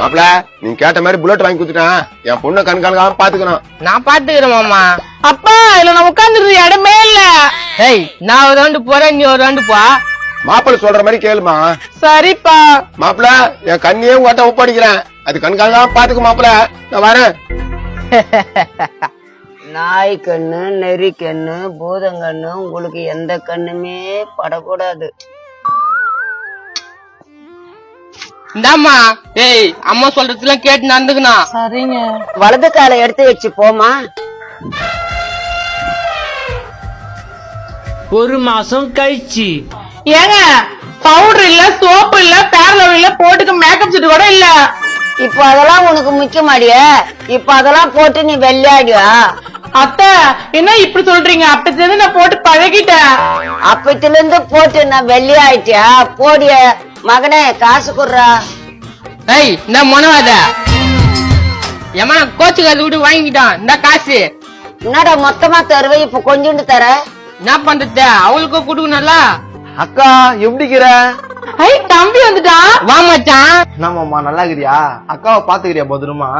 மாப்பிள நீங்க கேட்ட மாதிரி புல்லட் வாங்கி குடுத்துட்டேன். என் பொண்ணை கண்காணிக்காம பாத்துக்கணும். நான் பாத்துக்கிறேன் மாமா. அப்பா இல்ல நான் உட்காந்துருது இடமே இல்ல. ஏய் நான் ஒரு ரவுண்டு போறேன், நீ ஒரு ரவுண்டு போ. மாப்பிள சொல்ற மாதிரி கேளுமா. சரிப்பா. மாப்பிள என் கண்ணியே உங்கள்கிட்ட ஒப்படைக்கிறேன். அது கண்காணிக்காம பாத்துக்க மாப்பிள. நான் வரேன். நாய் கண்ணு, நெறி கண்ணு, பூதங்கண்ணு, உங்களுக்கு எந்த கண்ணுமே படக்கூடாது. இந்தாம்மா. ஏய் அம்மா சொல்றதுலாம் கேட்டு நடந்துக்கணும். சரிங்க. வலது காலை எடுத்து வச்சு போமா. ஒரு மாசம் கழிச்சு. ஏங்க பவுடர் இல்ல, சோப்பு இல்ல, பேரலவ் இல்ல, போட்டுக்க மேக்கப் செட் கூட இல்ல. இப்ப அதெல்லாம் உனக்கு முக்கிய மாடிய. இப்ப அதெல்லாம் போட்டு நீ வெள்ளையாடியா? அத்தை என்ன இப்படி சொல்றீங்க? அப்பத்துல இருந்து நான் போட்டு பழகிட்டேன். அப்பத்துல இருந்து போட்டு நான் வெள்ளையாயிட்டியா? போடிய மகனே, காசு குடுறா. ஏய் இந்த மொனவாத ஏமா கோச்சுக்கு அதை விட்டு வாங்கிட்டான். இந்த காசு என்னடா மொத்தமா தருவேன், இப்ப கொஞ்சோண்டு தர. என்ன பண்றது, அவளுக்கும் கொடுக்கணும்ல. அக்கா எப்படிக்கிற? ஐ தம்பி வந்துட்டான். வா மச்சான். என்னமாம்மா நல்லா இருக்கிறியா? அக்காவை பாத்துக்கிறியா பத்திரமா?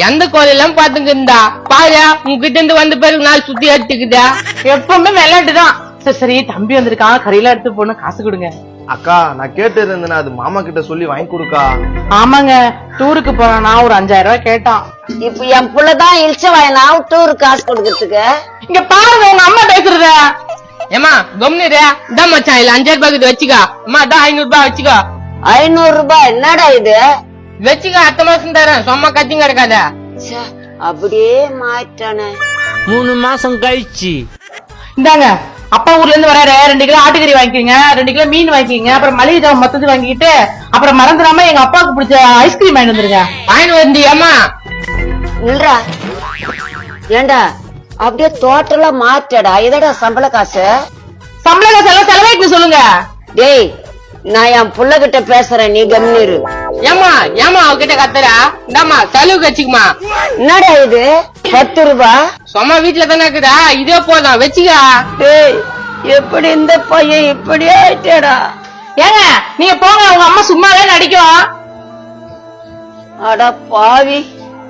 எந்த கோயிலாம் பாத்துங்க இருந்தா பாரு, உங்ககிட்ட இருந்து வந்த பிறகு நாள் சுத்தி எடுத்துக்குதா. எப்பவுமே விளையாட்டுதான். சரி சரி தம்பி வந்திருக்கான், கறியெல்லாம் எடுத்து போன காசு கொடுங்க. அக்கா நான் கேட்டு இருந்தேன்னா அது மாமா கிட்ட சொல்லி வாங்கி கொடுக்கா. ஆமாங்க டூருக்கு போறானா, ஒரு 5000 ரூபாய் கேட்டான். இப்ப என் புள்ளதான் இழிச்ச வாயனா டூரு காசு கொடுக்கறதுக்கு. இங்க பாருங்க உங்க அம்மா பேசுறத. ஏமா கம்னிரே. இந்த மச்சான் இல்ல 5000 ரூபாய்க்கு வச்சுக்கா. அம்மா தான் 500 ரூபாய் வச்சுக்கோ. 500 ரூபாய் என்னடா இது? வச்சுக்க, அடுத்த மாசம் தரேன். சும்மா கத்திங்க கிடக்காத. அப்படியே மாட்டானே. 3 மாசம் கழிச்சு. இந்தாங்க அப்பா ஊர்ல இருந்து வராரு, 2 கிலோ ஆட்டுக்கறி வாங்கிக்கோங்க, 2 கிலோ மீன் வாங்கிக்கோங்க, அப்புறம் மளிகை ஜாமான் மொத்தத்தை வாங்கிட்டு அப்புறம் மறந்துடாம எங்க அப்பாவுக்கு பிடிச்ச ஐஸ்கிரீம் வாங்கிட்டு வந்துருங்க. வாங்கிட்டு வந்தியம்மா. இல்லடா ஏண்டா அப்படியே டோட்டலா மாற்றடா. இதடா சம்பள காசு. சம்பள காசு எல்லாம் செலவாய்க்கு சொல்லுங்க. டேய் நான் என் புள்ள கிட்ட பேசுறேன், நீ கம்னிரு. ஏமா ஏமா அவகிட்ட கத்துறா. இந்தாமா செலவுக்கு வச்சுக்குமா. என்னடா இது 10 ரூபாய்? சும்மா வீட்டுல தானே இருக்குதா, இதே போதும் வச்சுக்கா. டேய் எப்படி இந்த பையன் இப்படி ஆயிட்டேடா? ஏங்க நீங்க போங்க, உங்க அம்மா சும்மாவே நடிக்கும். அட பாவி,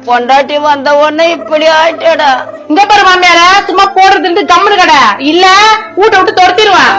பொண்டாட்டி வந்த உடனே இப்படி ஆயிட்டேடா. இங்க பாரு மாமியார, சும்மா போடுறதுன்னு கம்முனு கடை இல்ல வீட்டை விட்டு துரத்திடுவேன்.